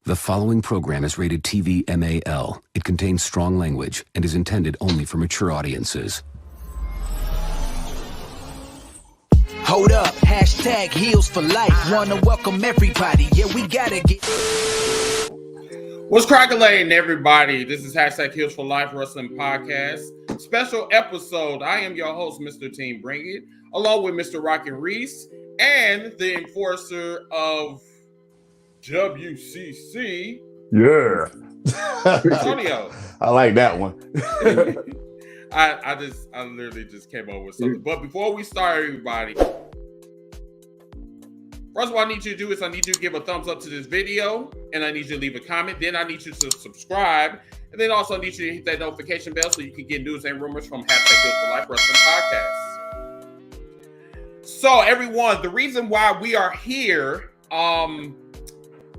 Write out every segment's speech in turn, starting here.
The following program is rated TV MAL. It contains strong language and is intended only for mature audiences. Hold up, hashtag heels for life. Wanna welcome everybody. Yeah, we gotta get. What's cracking, everybody? This is hashtag Heels for Life Wrestling Podcast. Special episode. I am your host, Mr. Team Bring It, along with Mr. Rockin' Reese and the enforcer of WCC. Yeah. Antonio. I like that one. I literally just came up with something. But before we start, everybody, first of all, I need you to do is I need you to give a thumbs up to this video, and I need you to leave a comment. Then I need you to subscribe, and then also I need you to hit that notification bell so you can get news and rumors from hashtag Heels for Life Wrestling Podcast. So, everyone, the reason why we are here,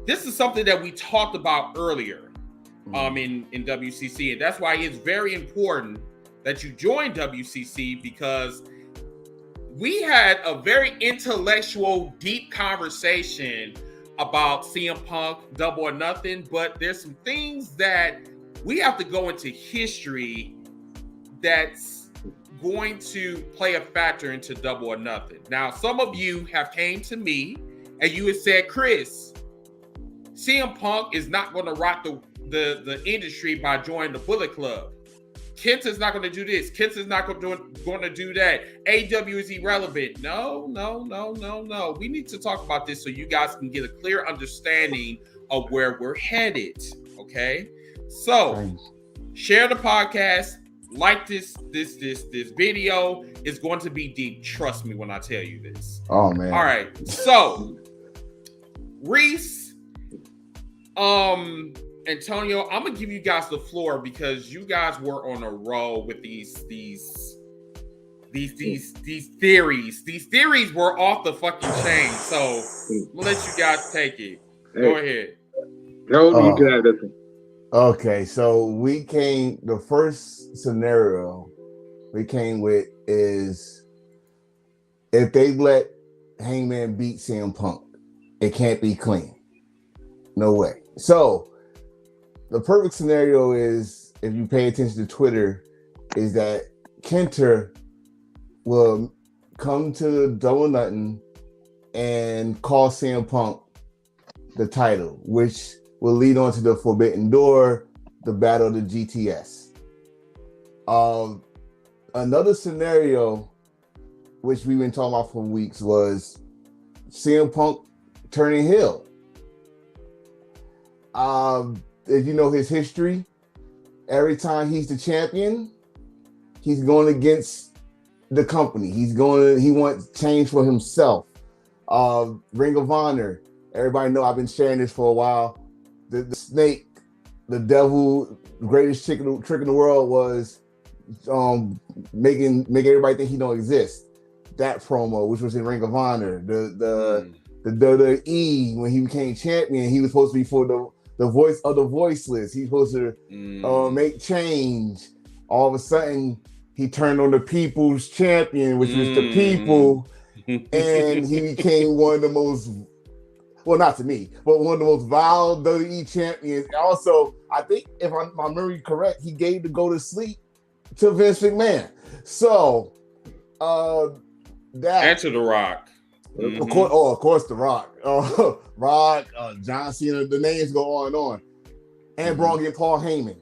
this is something that we talked about earlier, in WCC, and that's why it's very important that you join WCC, because we had a very intellectual, deep conversation about CM Punk, Double or Nothing, but there's some things that we have to go into history that's going to play a factor into Double or Nothing. Now, some of you have came to me and you have said, Chris, CM Punk is not going to rock the industry by joining the Bullet Club. Kenta's not going to do this. Kenta's not going to do that. AW is irrelevant. No. We need to talk about this so you guys can get a clear understanding of where we're headed. Okay? So, share the podcast. Like this video. It's going to be deep. Trust me when I tell you this. Oh, man. All right. So, Reese, Antonio, I'm gonna give you guys the floor because you guys were on a roll with these theories. These theories were off the fucking chain. So I'm gonna let you guys take it. Go ahead. Okay, so the first scenario we came with is if they let Hangman beat CM Punk, it can't be clean. No way. So the perfect scenario is, if you pay attention to Twitter, is that Kenta will come to Double or Nothing and call CM Punk the title, which will lead on to the Forbidden Door, the Battle of the GTS. Another scenario, which we've been talking about for weeks, was CM Punk turning heel. If you know his history, every time he's the champion, he's going against the company. He wants change for himself. Ring of Honor, everybody know I've been sharing this for a while. The snake, the devil, the greatest trick in the world was making everybody think he don't exist. That promo, which was in Ring of Honor, the WWE, when he became champion, he was supposed to be for the voice of the voiceless. He's supposed to make change. All of a sudden, he turned on the people's champion, which was the people, and he became one of the most, well, not to me, but one of the most vile WWE champions. Also, I think, if my memory correct, he gave the go to sleep to Vince McMahon. So, that... And to The Rock. Of course, The Rock. Rock, John Cena, the names go on and on. And Braun and Paul Heyman.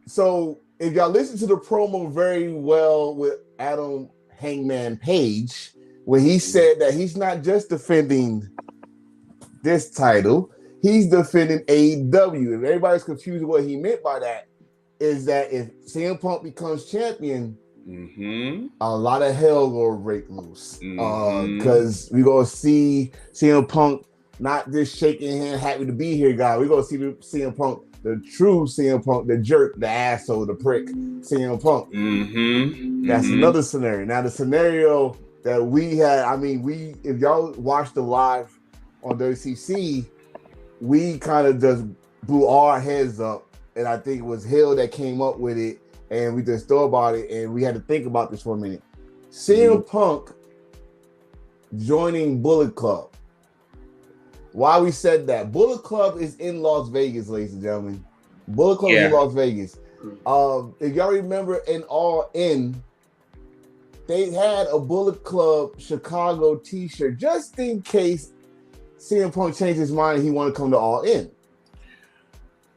So if y'all listen to the promo very well with Adam Hangman Page, when he said that he's not just defending this title, he's defending AEW. If everybody's confused what he meant by that, is that if CM Punk becomes champion, a lot of hell will break loose, because we're gonna see CM Punk not just shaking hand, happy to be here, guy. We're gonna see CM Punk, the true CM Punk, the jerk, the asshole, the prick, CM Punk. That's another scenario. Now the scenario that we had, if y'all watched the live on WCC, we kind of just blew our heads up, and I think it was Hill that came up with it. And we just thought about it, and we had to think about this for a minute. CM Punk joining Bullet Club why we said that. Bullet Club is in Las Vegas, ladies and gentlemen. Bullet Club is in Las Vegas. If y'all remember in All In, they had a Bullet Club Chicago t-shirt just in case CM Punk changed his mind and he wanted to come to All In.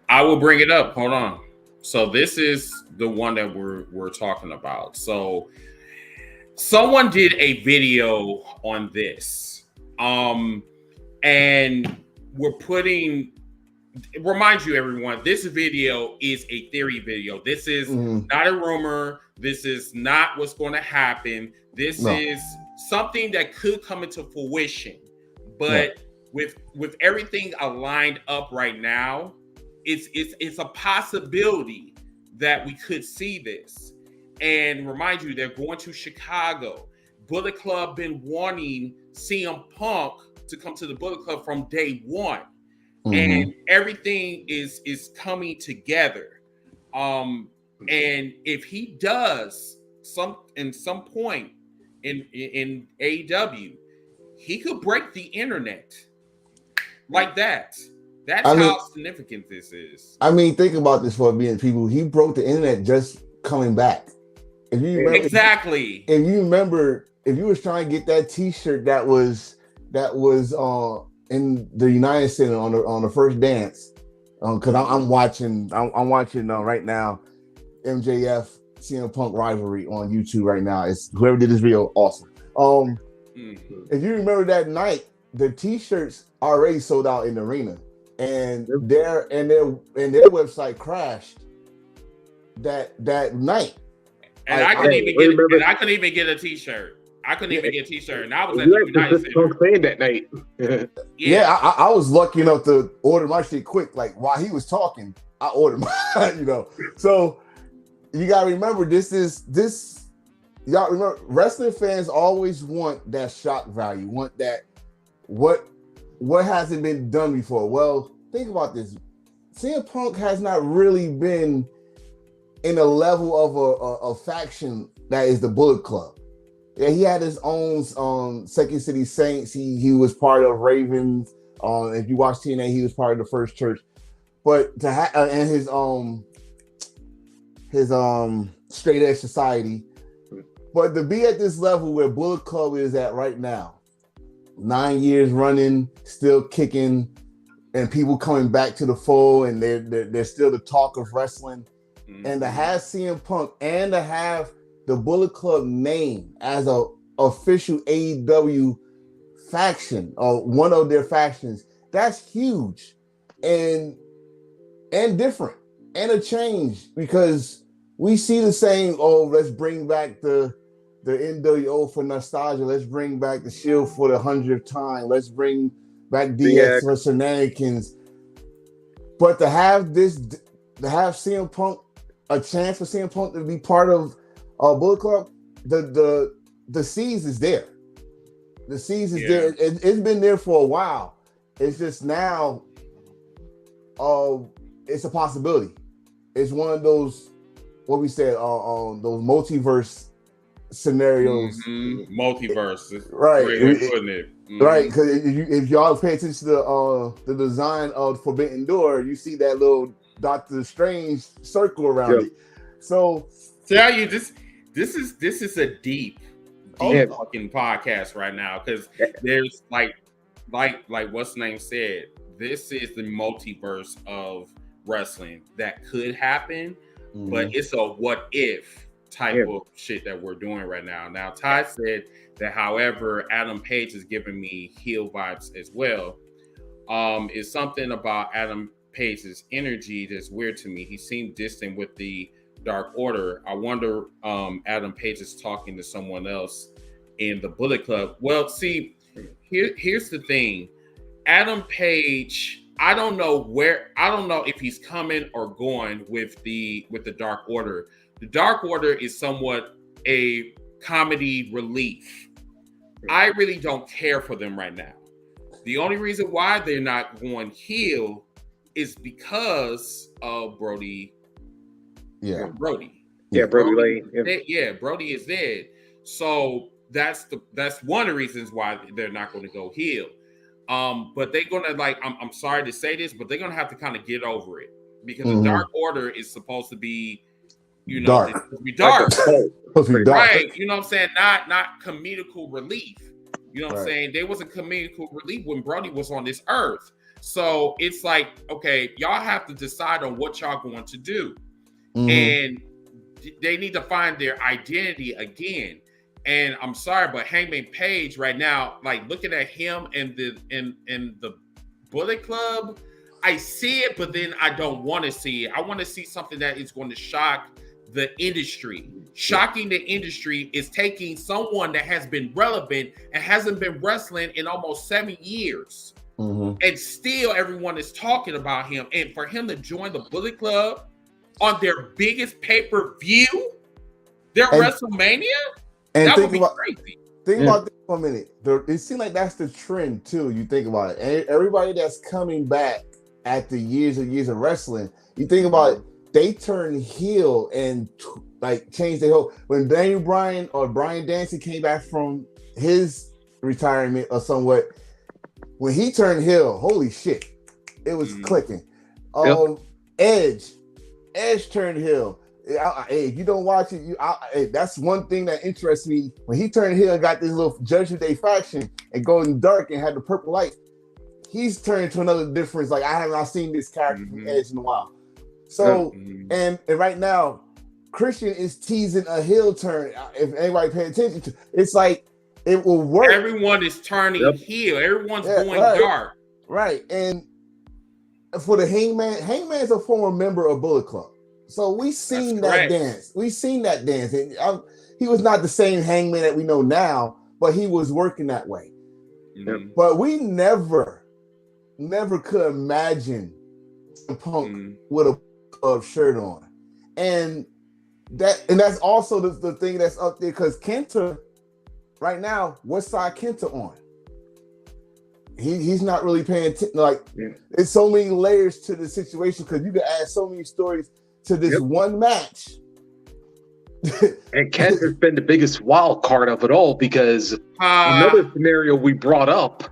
I will bring it up. Hold on. So this is the one that we're talking about. So someone did a video on this. And we're putting, remind you everyone, this video is a theory video. This is not a rumor. This is not what's going to happen. This is something that could come into fruition. But with everything aligned up right now, it's a possibility that we could see this. And remind you, they're going to Chicago. Bullet Club been wanting CM Punk to come to the Bullet Club from day one. And everything is coming together. And if he does some point in AEW, he could break the internet like that. That's how significant this is. I mean, think about this for being people. He broke the internet just coming back. If you remember, exactly. If you remember, if you was trying to get that T-shirt that was in the United Center on the first dance, because I'm watching right now MJF CM Punk rivalry on YouTube right now. It's whoever did this video, awesome. If you remember that night, the T-shirts already sold out in the arena, and their website crashed that night. And I couldn't even get a T-shirt. I couldn't even get a T-shirt, and I was at the United Center playing that night. I was lucky enough to order my shit quick. Like while he was talking, I ordered my, So you gotta remember, y'all remember, wrestling fans always want that shock value, want that what hasn't been done before. Well, think about this. CM Punk has not really been in a level of a faction that is the Bullet Club. Yeah, he had his own Second City Saints. He was part of Ravens. If you watch TNA, he was part of the First Church. But to have and his Straight Edge Society. But to be at this level where Bullet Club is at right now, 9 years running, still kicking, and people coming back to the fold, and they're still the talk of wrestling. And to have CM Punk and to have the Bullet Club name as a official AEW faction or one of their factions, that's huge and different and a change, because we see the same, let's bring back the NWO for nostalgia, let's bring back the Shield for the 100th time, let's bring back DX for shenanigans. But to have CM Punk, a chance for CM Punk to be part of Bullet Club, the seeds is there. The seeds is there. It's been there for a while. It's just now, it's a possibility. It's one of those, what we said, those multiverse scenarios. Multiverse, right? Putting it. Right, because if y'all pay attention to the design of Forbidden Door, you see that little Doctor Strange circle around it. So tell you this is a deep fucking podcast right now, because there's like what's the name said, this is the multiverse of wrestling that could happen, but it's a what if type of shit that we're doing right now. Now Ty said that, however, Adam Page is giving me heel vibes as well. It's something about Adam Page's energy that's weird to me. He seemed distant with the Dark Order. I wonder Adam Page is talking to someone else in the Bullet Club. Well, see, here's the thing. Adam Page, I don't know if he's coming or going with the Dark Order. The Dark Order is somewhat a comedy relief. I really don't care for them right now. The only reason why they're not going heel is because of Brody. Brody Lane. Brody is dead. So that's one of the reasons why they're not going to go heel. But they're gonna like. I'm sorry to say this, but they're gonna have to kind of get over it because Mhm. the Dark Order is supposed to be, you know, Dark. it's supposed to be dark, Supposed to be dark. right? You know what I'm saying? Not comedical relief. You know what I'm Right. saying? There was a comedical relief when Brody was on this earth. So it's like, okay, y'all have to decide on what y'all going to do, Mhm. and they need to find their identity again. And I'm sorry, but Hangman Page right now, like looking at him and the Bullet Club, I see it, but then I don't want to see it. I want to see something that is going to shock the industry. Shocking the industry is taking someone that has been relevant and hasn't been wrestling in almost 7 years, Mhm. and still everyone is talking about him. And for him to join the Bullet Club on their biggest pay-per-view, their And- WrestleMania, And that would think be about crazy. about this for a minute. It seems like that's the trend too. You think about it, and everybody that's coming back after years and years of wrestling, you think about it, they turn heel and like change their whole. When Daniel Bryan or Bryan Dempsey came back from his retirement or somewhat, when he turned heel, holy shit, it was clicking. Edge turned heel. Hey, if you don't watch it, that's one thing that interests me. When he turned heel and got this little Judgment Day faction and going dark and had the purple light, he's turned to another difference. Like I have not seen this character from Edge in a while. So and right now, Christian is teasing a heel turn. If anybody pay attention to, it's like it will work. Everyone is turning heel. Everyone's going dark. Right. And for the Hangman's a former member of Bullet Club. So we seen that dance. We seen that dance. And he was not the same Hangman that we know now, but he was working that way. But we never could imagine Punk with a club shirt on. And that's also the thing that's up there because Kenta, right now, what side Kenta on? He's not really paying attention. Like, there's so many layers to the situation because you can add so many stories to this one match. And Kenta's been the biggest wild card of it all because another scenario we brought up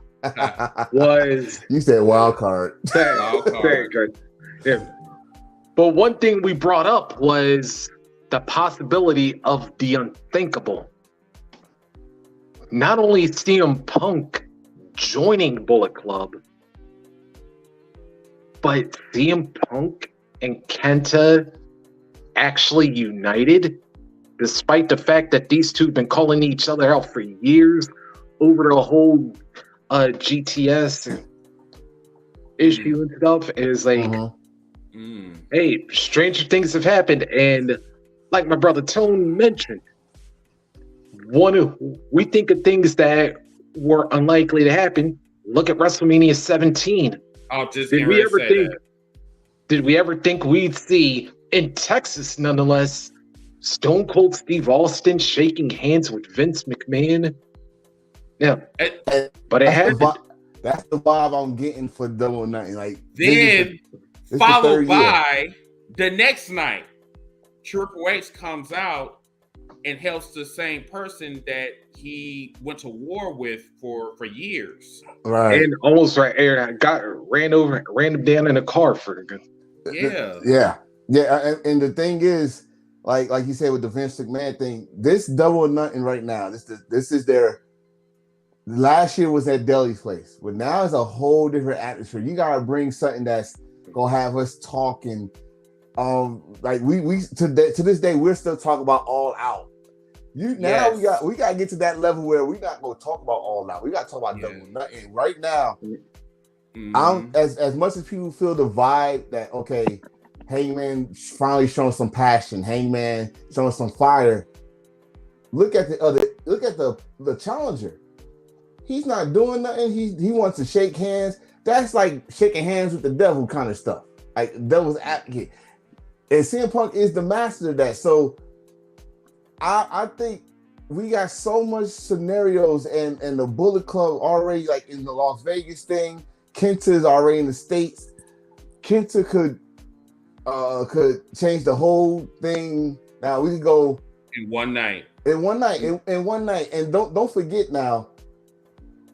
was you said wild card. Very good. Yeah. But one thing we brought up was the possibility of the unthinkable. Not only CM Punk joining Bullet Club, but CM Punk and Kenta actually united, despite the fact that these two have been calling each other out for years over the whole GTS issue and stuff. Is like, hey, stranger things have happened, and like my brother Tony mentioned, we think of things that were unlikely to happen. Look at WrestleMania 17. Did we ever think we'd see in Texas, nonetheless, Stone Cold Steve Austin shaking hands with Vince McMahon? Yeah, but it happened. That's the vibe I'm getting for Double or Nothing. Like then followed by the next night, Triple H comes out and helps the same person that he went to war with for years. Right. And almost ran him down in a car for a good. Yeah. And the thing is, like you said with the Vince McMahon thing, this Double or Nothing right now, this is their last year was at Deli's place, but now it's a whole different atmosphere. You gotta bring something that's gonna have us talking. Like we to this day, we're still talking about All Out. We gotta get to that level where we're not gonna talk about All Out. We gotta talk about Double or Nothing. Right now, I'm as much as people feel the vibe that okay, Hangman finally showing some passion, Hangman showing some fire. Look at the challenger. He's not doing nothing. He wants to shake hands. That's like shaking hands with the devil kind of stuff. Like devil's advocate. And CM Punk is the master of that. So I think we got so much scenarios and the Bullet Club already like in the Las Vegas thing. Kenta is already in the States. Kenta could change the whole thing. Now we could go in one night. And don't forget now,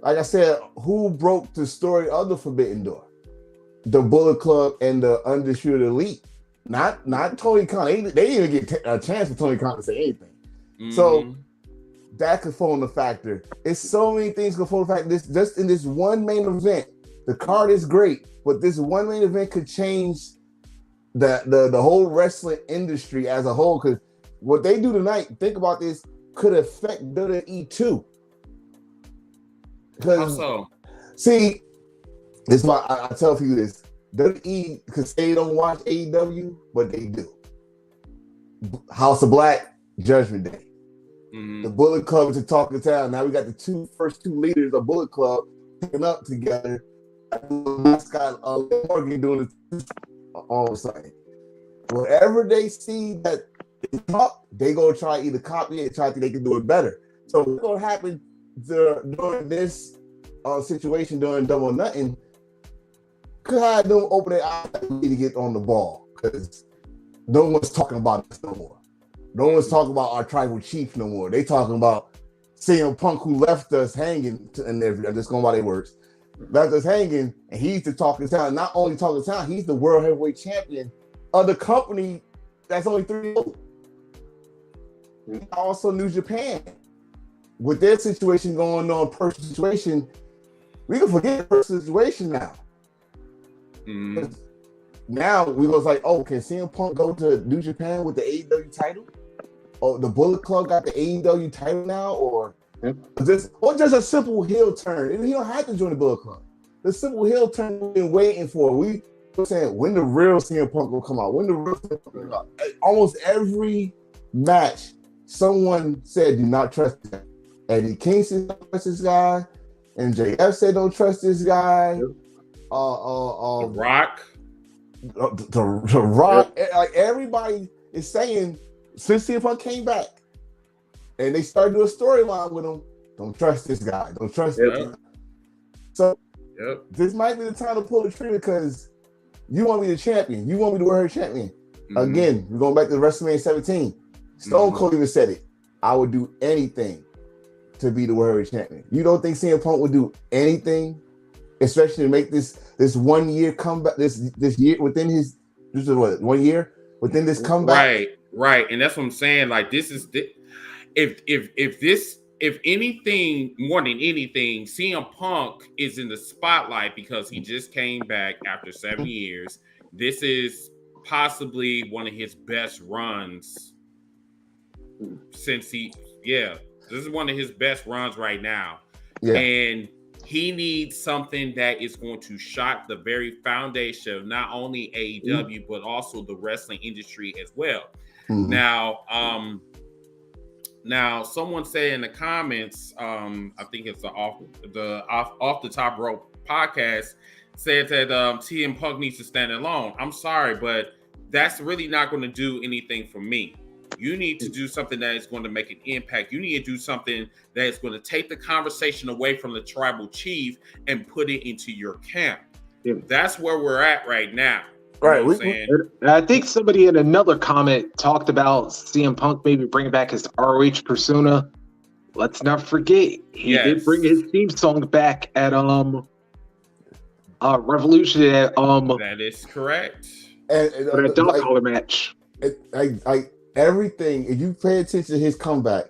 like I said, who broke the story of the Forbidden Door? The Bullet Club and the Undisputed Elite. Not Tony Khan. They didn't even get a chance for Tony Khan to say anything. So that could fall in the factor. It's so many things could fall in the factor. This just in this one main event, the card is great, but this one main event could change the whole wrestling industry as a whole. Because what they do tonight, think about this, could affect WWE too. Because see, this is why I tell people this. WWE, because they don't watch AEW, but they do. House of Black, Judgment Day. The Bullet Club is talking town. Now we got the first two leaders of Bullet Club picking up together. Mascot Morgan doing it all of a sudden. Whatever they see that is up, they go try either copy it or try to think they can do it better. So what's going to happen during this situation during Double or Nothing could have them open their eyes to get on the ball, because no one's talking about this no more. No one's talking about our tribal chief no more. They talking about CM Punk, who left us hanging, and I'm just going by their words, left us hanging, and he's the talking town. Not only talking town, he's the world heavyweight champion of the company that's only 3 old. Also New Japan. With their situation going on, personal situation, we can forget the personal situation now. Now we was like, oh, can CM Punk go to New Japan with the AEW title? Oh, the Bullet Club got the AEW title now, or just a simple heel turn. And he don't have to join the Bullet Club. The simple heel turn we've been waiting for. We were saying, when the real CM Punk will come out? When the real CM Punk will come out? Almost every match, someone said, do not trust him. Eddie Kingston don't trust this guy. MJF said don't trust this guy. The Rock. The Rock. Like, everybody is saying, since CM Punk came back and they started doing a storyline with him, don't trust this guy. Don't trust this guy. So this might be the time to pull the trigger, because you want me the champion. You want me to wear her champion. Again, we're going back to WrestleMania 17. Stone Cold even said it. I would do anything to be the world champion. You don't think CM Punk would do anything, especially to make this 1 year comeback, this year within his 1 year within this comeback? Right. And that's what I'm saying. Like, this is if anything, more than anything, CM Punk is in the spotlight because he just came back after 7 years. This is possibly one of his best runs since this is one of his best runs right now. And he needs something that is going to shock the very foundation of not only AEW, but also the wrestling industry as well. Now, someone said in the comments, I think it's the off the top rope podcast, said that CM Punk needs to stand alone. I'm sorry, but that's really not going to do anything for me. You need to do something that is going to make an impact. You need to do something that is going to take the conversation away from the tribal chief and put it into your camp. That's where we're at right now. Right. I think somebody in another comment talked about CM Punk maybe bringing back his ROH persona. Let's not forget, he did bring his theme song back at Revolution. That is correct. And a dog collar match. Everything, if you pay attention to his comeback,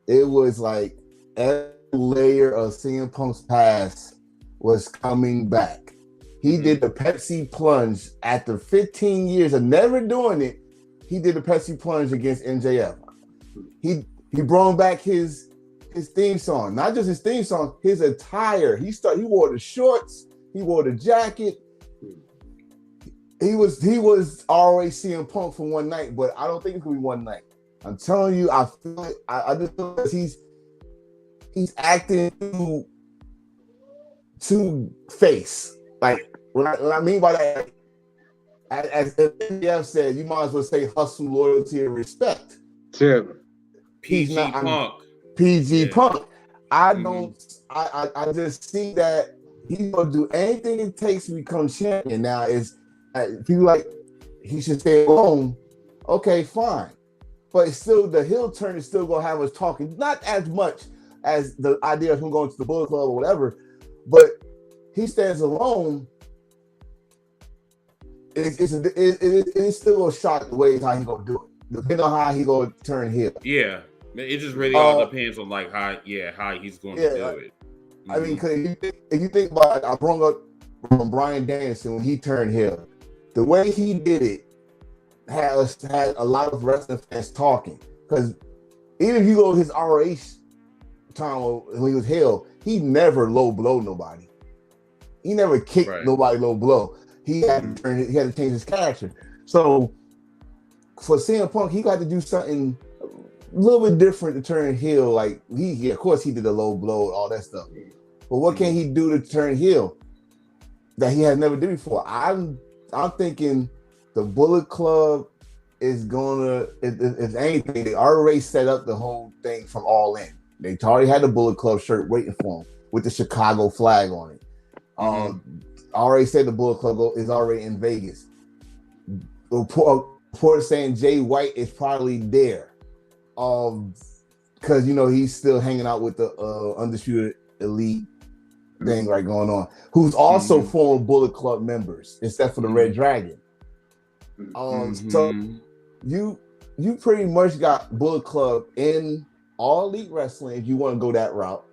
it was like every layer of CM Punk's past was coming back. He did the Pepsi plunge after 15 years of never doing it. He did the Pepsi plunge against MJF. He brought back his theme song, not just his theme song, his attire. He wore the shorts, he wore the jacket. He was always CM Punk for one night, but I don't think it's gonna be one night. I'm telling you, I feel it. I just feel like he's acting too face. Like, what I mean by that, as MJF said, you might as well say hustle, loyalty, and respect. Tim. PG Punk. PG Punk. I just see that he's gonna do anything it takes to become champion. Now people like he should stay alone. Okay, fine, but it's still the heel turn is still gonna have us talking. Not as much as the idea of him going to the Bullet Club or whatever, but he stands alone. It's still a shock the way how he gonna do it, depending on how he gonna turn heel. Yeah, it just really all depends on like how he's going to do it. I mean, because if you think about it, I brought up from Bryan Danielson when he turned heel. The way he did it had a lot of wrestling fans talking. Because even if you go to his ROH time when he was heel, he never low blow nobody. He never kicked nobody low blow. He had to change his character. So for CM Punk, he got to do something a little bit different to turn heel. Like of course he did a low blow, all that stuff. But what can he do to turn heel that he has never did before? I'm thinking the Bullet Club is gonna, if anything, they already set up the whole thing from All In. They already had the Bullet Club shirt waiting for him with the Chicago flag on it. I already said the Bullet Club is already in Vegas. Report saying Jay White is probably there, because he's still hanging out with the Undisputed Elite thing going on, who's also former Bullet Club members, except for the Red Dragon. So you pretty much got Bullet Club in All Elite Wrestling if you want to go that route.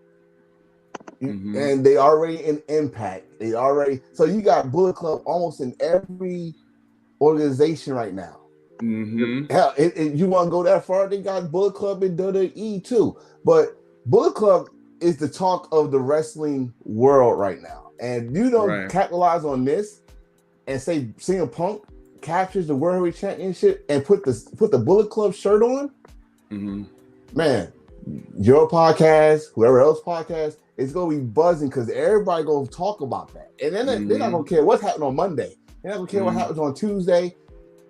And they already in Impact. So you got Bullet Club almost in every organization right now. Hell, if you want to go that far, they got Bullet Club in WWE too. But Bullet Club is the talk of the wrestling world right now. And capitalize on this and say CM Punk captures the World Heavyweight Championship and put the Bullet Club shirt on, man, your podcast, whoever else podcast, it's gonna be buzzing because everybody gonna talk about that. And then they're not gonna care what's happening on Monday. They're not gonna care what happens on Tuesday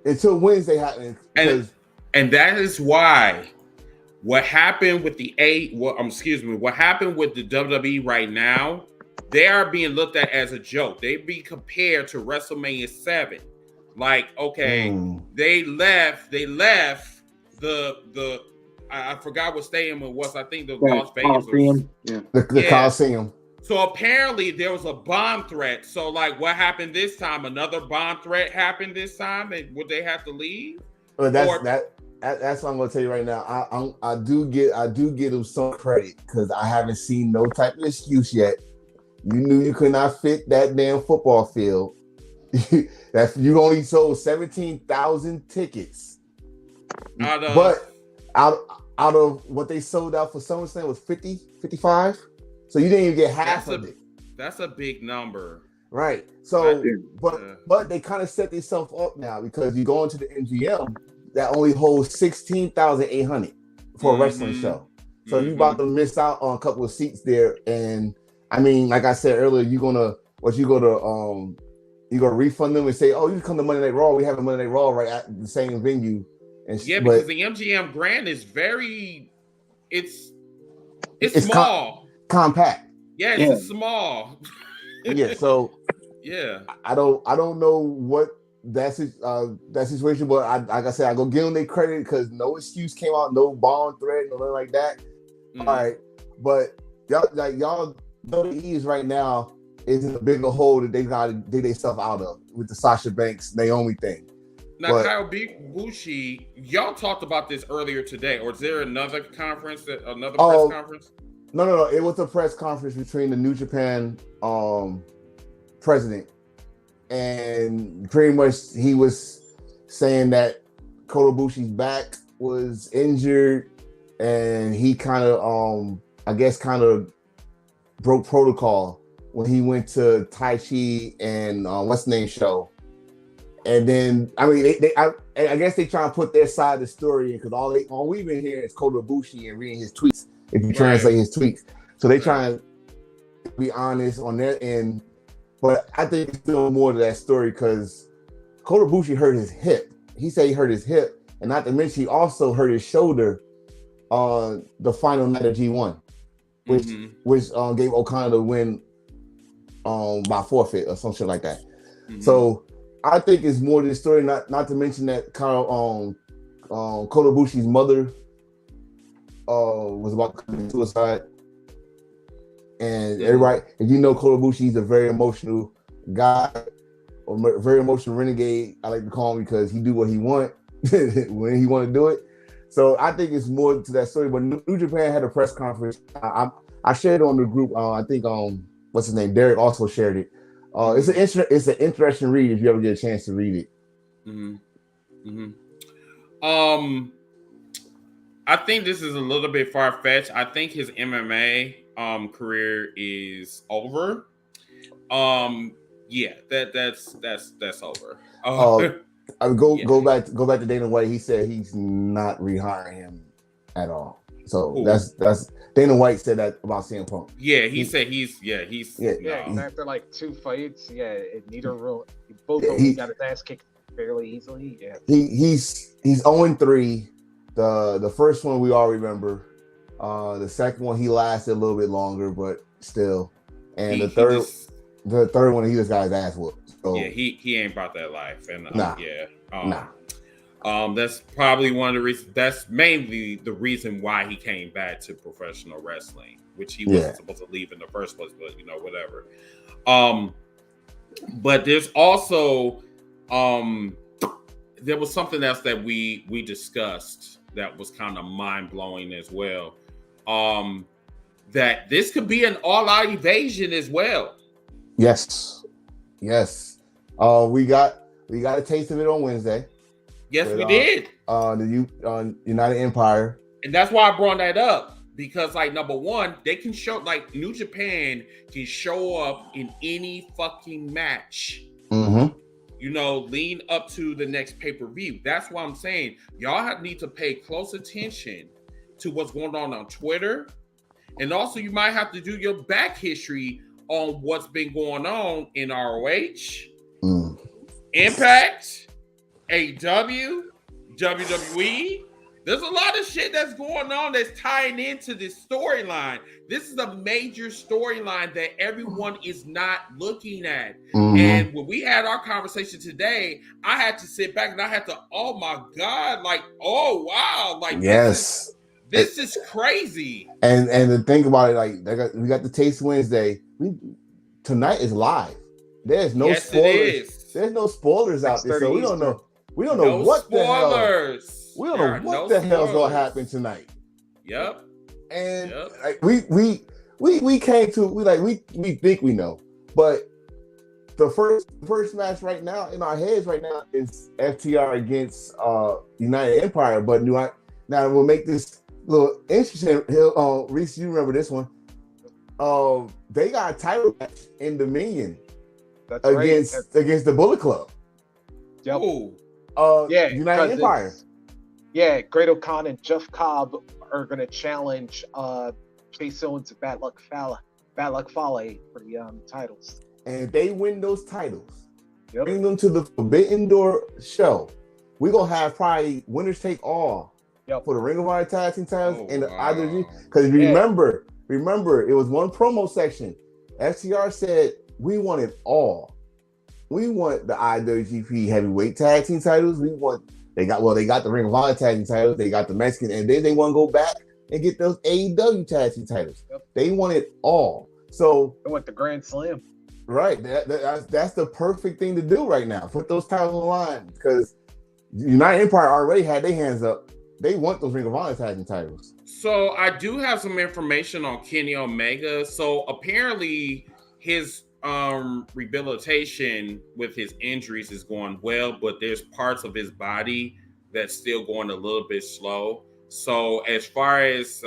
until Wednesday happens. And that is why what happened with what happened with the WWE right now, they are being looked at as a joke. They be compared to WrestleMania 7. Like, okay, they left the I forgot what stadium it was. I think the Las Vegas Coliseum. The Coliseum. So apparently there was a bomb threat. So like, what happened this time? Another bomb threat happened this time, and would they have to leave? Well, that's what I'm gonna tell you right now. I do give them some credit because I haven't seen no type of excuse yet. You knew you could not fit that damn football field. That you only sold 17,000 tickets, but out of what they sold out for SummerSlam was 55. So you didn't even get half of it. That's a big number, right? So, but they kind of set themselves up now because you go into the MGM that only holds 16,800 for a wrestling show. So you about to miss out on a couple of seats there. And I mean, like I said earlier, you're gonna refund them and say, "Oh, you come to Monday Night Raw. We have a Monday Night Raw right at the same venue." And because the MGM Grand is it's small, compact. Yeah, it's small. Yeah, so I don't know what that situation, but like I said, I go give them their credit because no excuse came out, no bomb threat, nothing like that. All right, but y'all WWE is right now is in a bigger hole that they got to dig themselves out of with the Sasha Banks Naomi thing. Now, Kyle Bushi, y'all talked about this earlier today, or is there another conference, press conference? No. It was a press conference between the New Japan president, and pretty much he was saying that Kota Ibushi's back was injured, and he kind of broke protocol when he went to Tai Chi and what's the name show. And then, I mean, I guess they try to put their side of the story in because all we've been hearing is Kota Ibushi and reading his tweets. If you translate his tweets, so they try to be honest on their end. But I think it's still more to that story because Kota Ibushi hurt his hip. He said he hurt his hip, and not to mention he also hurt his shoulder on the final night of G1, which gave O'Connor the win by forfeit or some shit like that. So I think it's more to the story. Not to mention that Kota Ibushi's mother was about to commit suicide, And everybody, and you know, Kota Ibushi's a very emotional guy, or very emotional renegade. I like to call him because he do what he want when he want to do it. So I think it's more to that story. But New Japan had a press conference. I shared it on the group. I think what's his name? Derek also shared it. It's an interesting read if you ever get a chance to read it. I think this is a little bit far fetched. I think his MMA career is over. Yeah, that's over. Go back to Dana White. He said he's not rehiring him at all. So that's Dana White said that about CM Punk. Yeah, he said he's after like 2 fights, neither both of them got his ass kicked fairly easily. Yeah, he's 0-3. The first one we all remember. The second one he lasted a little bit longer, but still. And the third one he just got his ass whooped. So, yeah, he ain't about that life. And nah. That's probably one of the reasons. That's mainly the reason why he came back to professional wrestling, which he wasn't supposed to leave in the first place. But whatever. But there's also there was something else that we discussed that was kind of mind blowing as well. That this could be an all-out evasion as well. Yes. We got a taste of it on Wednesday. Yes, we did. The United Empire, and that's why I brought that up, because like number one, they can show, like, New Japan can show up in any fucking match. Lean up to the next pay-per-view. That's why I'm saying y'all need to pay close attention to what's going on Twitter, and also you might have to do your back history on what's been going on in ROH, Impact, AEW, WWE. There's a lot of shit that's going on that's tying into this storyline. This is a major storyline that everyone is not looking at. And when we had our conversation today, I had to sit back and I had to, oh my God, like, oh wow, like this is crazy. And to think about it, like we got the Taste Wednesday. Tonight is live. There's no spoilers. There's no spoilers out there, so we don't know. We don't know what spoilers. The hell. We don't know what the hell's gonna happen tonight. Yep. And like, we came to we think we know, but the first match right now in our heads right now is FTR against United Empire. But now we'll make this a little interesting. Reese, you remember this one? They got a title match in Dominion against the Bullet Club. Yep. United Empire. Great O'Con and Jeff Cobb are going to challenge Chase Owens and Bad Luck Fale for the titles. And if they win those titles, bring them to the Forbidden Door show. We're going to have probably winners take all for the Ring of Honor Tag Team titles and the IWG. Because remember, it was one promo section. FTR said, we want it all. We want the IWGP Heavyweight Tag Team titles. They got the Ring of Honor Tag Team titles. They got the Mexican, and then they want to go back and get those AEW Tag Team titles. They want it all. So they want the Grand Slam. Right. That's the perfect thing to do right now. Put those titles on the line, because United Empire already had their hands up. They want those Ring of Honor Tag Team titles. So I do have some information on Kenny Omega. So apparently his rehabilitation with his injuries is going well, but there's parts of his body that's still going a little bit slow. So as far as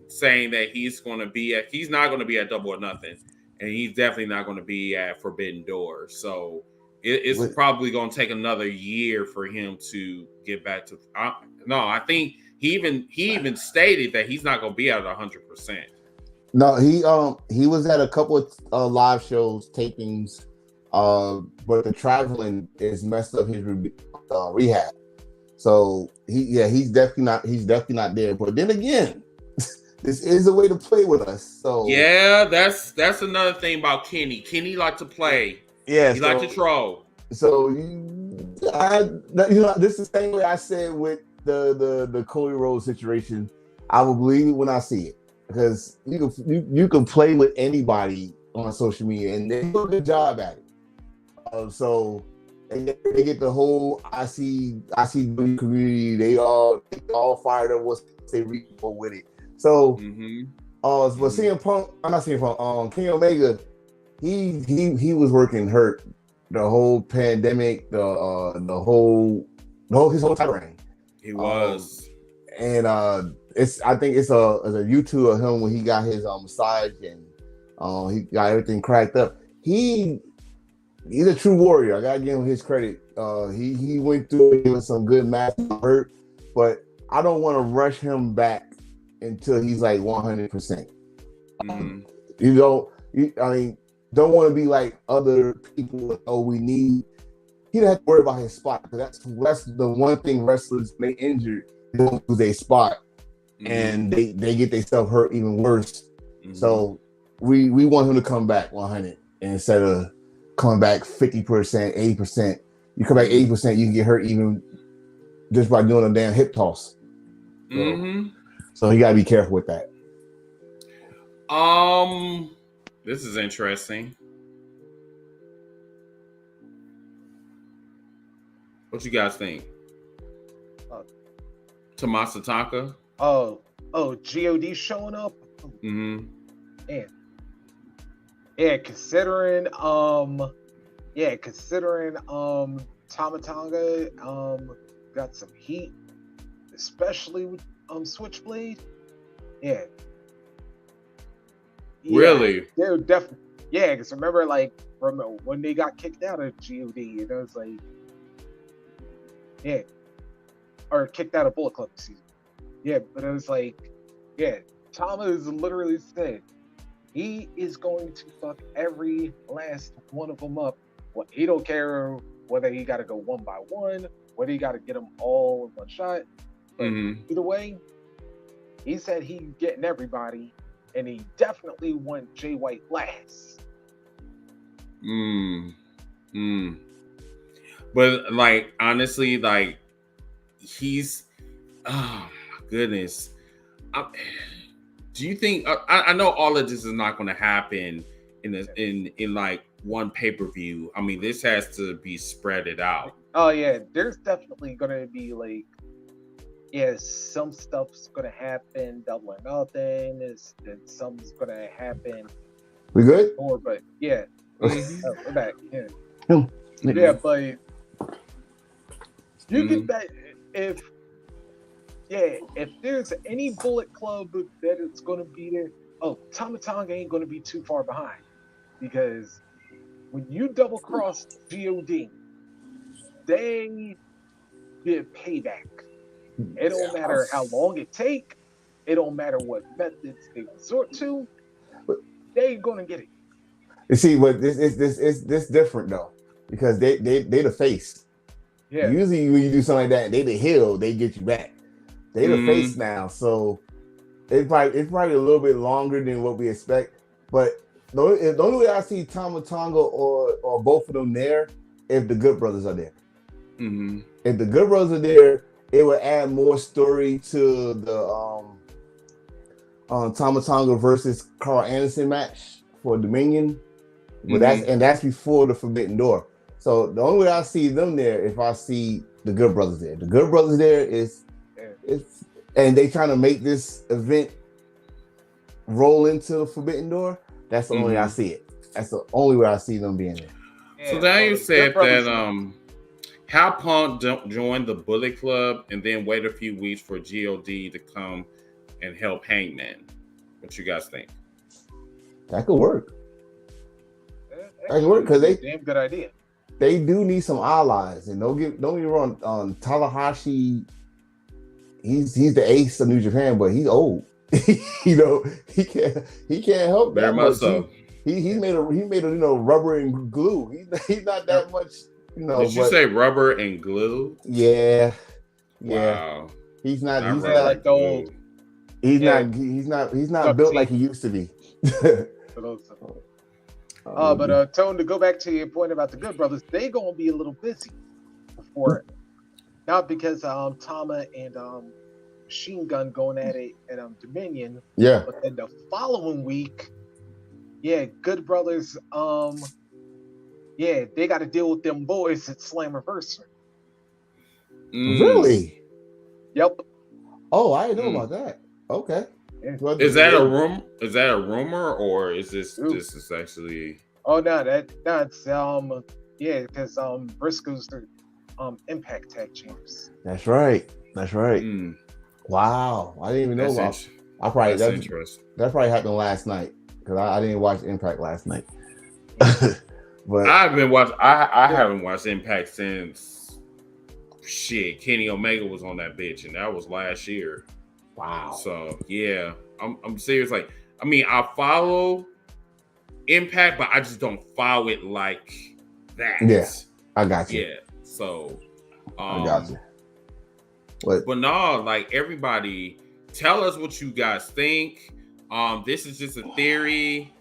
saying that he's not going to be at Double or Nothing, and he's definitely not going to be at Forbidden Door. So it's probably going to take another year for him to get back to. I think he even stated that he's not going to be at 100%. No, he was at a couple of live shows, tapings, but the traveling is messed up his rehab. So he's definitely not there. But then again, this is a way to play with us. So yeah, that's another thing about Kenny. Kenny like to play. Yeah, he like to troll. So this is the same way I said with the Cody Rhodes situation. I will believe it when I see it. because you can play with anybody on social media, and they do a good job at it. So they get the whole I see the community. They all fired up once they reach with it. So, but CM Punk, I'm not CM Punk. Kenny Omega, he was working hurt the whole pandemic, the whole his whole title reign. He was, and I think it's a YouTube of him when he got his massage and he got everything cracked up. He's a true warrior. I gotta give him his credit. He went through it with some good match hurt, but I don't want to rush him back until he's like 100%. Don't want to be like other people. Oh, he don't have to worry about his spot, because that's the one thing wrestlers, they injured, they don't lose their spot, and they get themselves hurt even worse. So we want him to come back 100 instead of coming back 50%, 80%. You come back 80%, you can get hurt even just by doing a damn hip toss. So you gotta be careful with that. This is interesting. What you guys think? Tommaso Ciampa? Oh, God showing up. Considering Tama Tonga got some heat, especially with Switchblade. Really? They're definitely because remember when they got kicked out of God, and it was like or kicked out of Bullet Club season. But it was like Tama is literally said he is going to fuck every last one of them up. Well, he don't care whether he got to go one by one, whether he got to get them all in one shot. But either way, he said he's getting everybody, and he definitely want Jay White last. But honestly, he's, oh my goodness. Do you think? I know all of this is not going to happen in one pay-per-view. I mean, this has to be spreaded out. Oh yeah, there's definitely going to be some stuff's going to happen, double or nothing. And some's going to happen. We good? More, but we're back. But you can bet if there's any Bullet Club that it's going to be there, Tama Tonga ain't going to be too far behind, because when you double cross God, they get payback. It don't matter how long it take. It don't matter what methods they resort to. They gonna get it. You see, but this different though, because they the face. Usually when you do something like that, they the heel, they get you back. They the face now, so it's probably a little bit longer than what we expect. But the only way I see Tama Tonga or both of them there, if the Good Brothers are there. If the Good Brothers are there, it would add more story to the Tama Tonga versus Carl Anderson match for Dominion. But that's before the Forbidden Door. So the only way I see them there, if I see the Good Brothers there. The Good Brothers there and they trying to make this event roll into the Forbidden Door. That's the only way I see it. That's the only way I see them being there. So Daniel said that how Punk joined the Bullet Club and then wait a few weeks for God to come and help Hangman. What you guys think? That could work. That could work because damn good idea. They do need some allies, and don't get me wrong. Tanahashi, he's the ace of New Japan, but he's old. He can't help very that much. So he made a rubber and glue. He's not that much. Did you say rubber and glue? Yeah. Wow. He's not like the old. He's not built like he used to be. But Tone, to go back to your point about the Good Brothers, they gonna be a little busy before it. Not because Tama and Machine Gun going at it at Dominion. Yeah. But then the following week, Good Brothers, they got to deal with them boys at Slammiversary. Really? Yep. Oh, I didn't know about that. Okay. Is that a room? Is that a rumor, or is this is actually? Oh no, that's because Briscoe's the Impact Tag Champs. That's right. Wow, I didn't even know about. That's interesting. That probably happened last night because I didn't watch Impact last night. But I haven't watched Impact since Kenny Omega was on that bitch, and that was last year. Wow. So yeah, I'm serious. Like, I mean, I follow Impact, but I just don't follow it like that. Yeah, I got you. Yeah. So I got you. But no, like, everybody, tell us what you guys think. This is just a theory.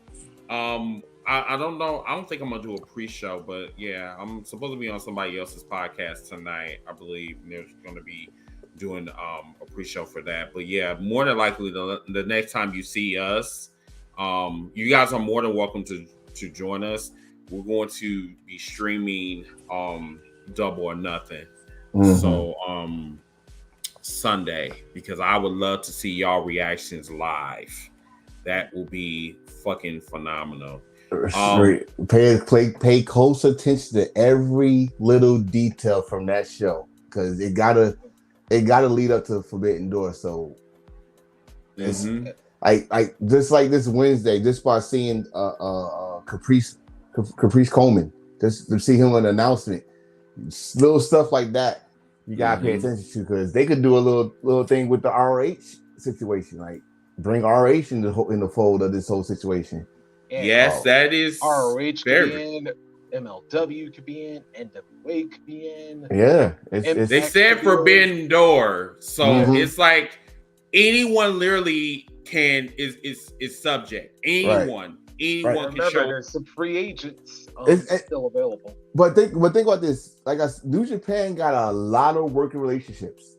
I don't know. I don't think I'm gonna do a pre-show, but yeah, I'm supposed to be on somebody else's podcast tonight, I believe. And they're gonna be doing a pre-show for that. But yeah, more than likely the next time you see us, you guys are more than welcome to join us. We're going to be streaming Double or Nothing. So Sunday, because I would love to see y'all reactions live. That will be fucking phenomenal. Pay close attention to every little detail from that show, because it gotta lead up to Forbidden Door. So it's like just like this Wednesday, just by seeing Caprice Coleman, just to see him on an announcement, little stuff like that you gotta pay attention to, because they could do a little thing with the ROH situation, like bring ROH in the fold of this whole situation. And yes, that is ROH could be in, MLW could be in, NWA could be in. Yeah, they said Forbidden Door, so it's like anyone literally is subject. Anyone can show. There's some free agents still available. But think about this. Like, New Japan got a lot of working relationships,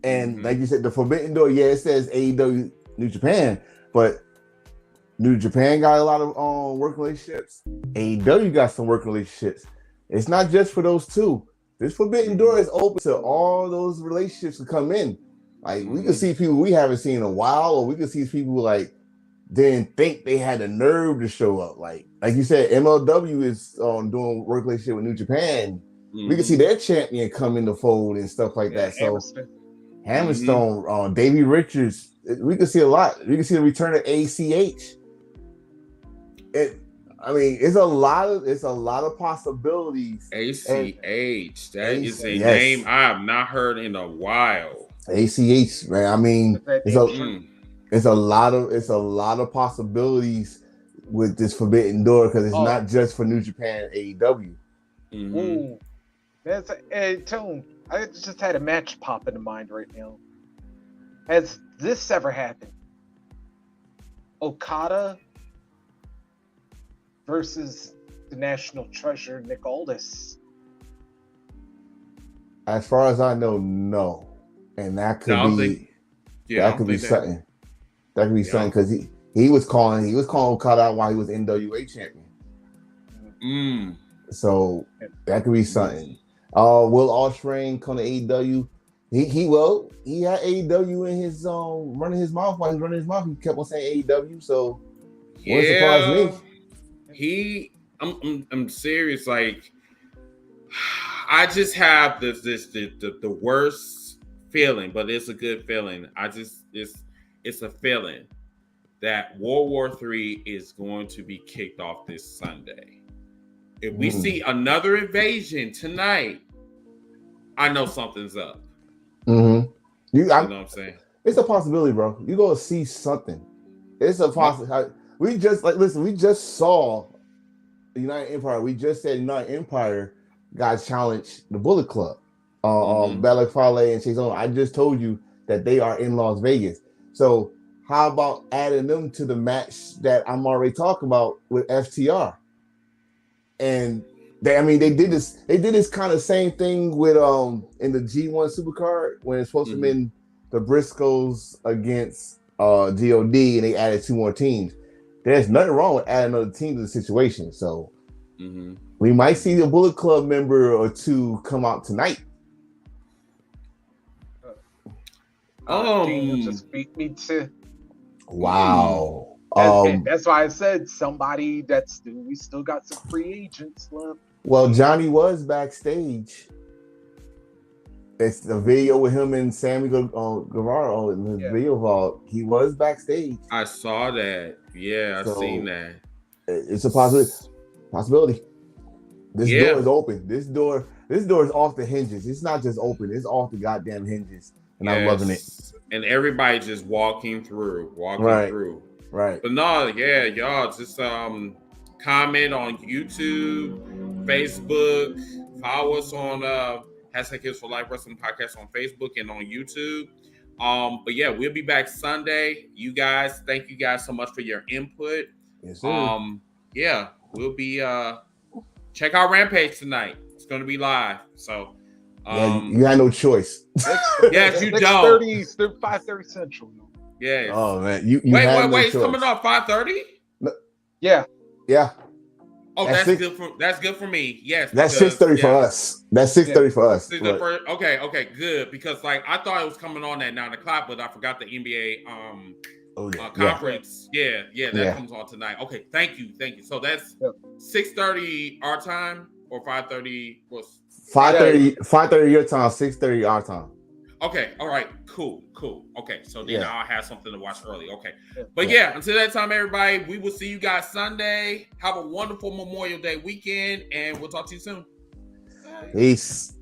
and like you said, the Forbidden Door. Yeah, it says AEW New Japan, but New Japan got a lot of working relationships. AEW got some working relationships. It's not just for those two. This Forbidden Door is open to all those relationships to come in. Like, we can see people we haven't seen in a while, or we can see people like didn't think they had the nerve to show up. Like you said, MLW is doing work relationship with New Japan. We can see their champion come in the fold and stuff like that. So Hammerstone, Davey Richards, we can see a lot. We can see the return of ACH. It's a lot of possibilities. ACH, that is a name I have not heard in a while. ACH, man. I mean, it's a lot of possibilities with this Forbidden Door, because it's not just for New Japan and AEW. Ooh, that's Tone. I just had a match pop into mind right now. Has this ever happened? Okada versus the National Treasure, Nick Aldis. As far as I know, no. And that could be something. That could be something, because he was calling Okada out while he was NWA champion. So that could be something. Will Ospreay come to AEW? He had AEW in his running his mouth while he was running his mouth. He kept on saying AEW, so wouldn't surprise me. I'm serious. Like, I just have the worst feeling, but it's a good feeling. It's a feeling that World War III is going to be kicked off this Sunday. If we see another invasion tonight, I know something's up. You know what I'm saying? It's a possibility, bro. You go see something. It's a possibility. We just saw the United Empire. We just said United Empire got challenged the Bullet Club. Balak Fale and Chase Owens. I just told you that they are in Las Vegas. So how about adding them to the match that I'm already talking about with FTR? And They did this. They did this kind of same thing with in the G1 Supercard when it's supposed to be the Briscoes against God, and they added 2 more teams. There's nothing wrong with adding another team to the situation. So we might see the Bullet Club member or 2 come out tonight. Daniel just beat me to. Wow. And that's why I said somebody we still got some free agents left. Well, Johnny was backstage. It's the video with him and Sammy Guevara in the video vault. He was backstage. I saw that. Yeah, I seen that. It's a possibility. This door is open. This door is off the hinges. It's not just open. It's off the goddamn hinges. And I'm loving it. And everybody just walking through. Right. But no, yeah, y'all just comment on YouTube, Facebook, follow us on #Heels for Life Wrestling Podcast on Facebook and on YouTube. But yeah, we'll be back Sunday. You guys, thank you guys so much for your input. Yes, sir. Yeah, we'll be check out Rampage tonight. It's gonna be live. So you had no choice. Yes, you don't. 5:30 Central. Yeah. Oh man, you wait, no it's choice. coming off 5:30? Yeah. Oh, that's good for me. Yes. That's 6:30 for us. That's 6:30 for us. Okay, good. Because like I thought it was coming on at 9:00, but I forgot the NBA conference. Yeah, that comes on tonight. Okay, thank you. So that's 6:30 our time or 5:30 was 5:30 your time, 6:30 our time. Okay, all right, cool. Okay, so then I'll have something to watch early. Okay, but until that time, everybody, we will see you guys Sunday. Have a wonderful Memorial Day weekend, and we'll talk to you soon. Peace.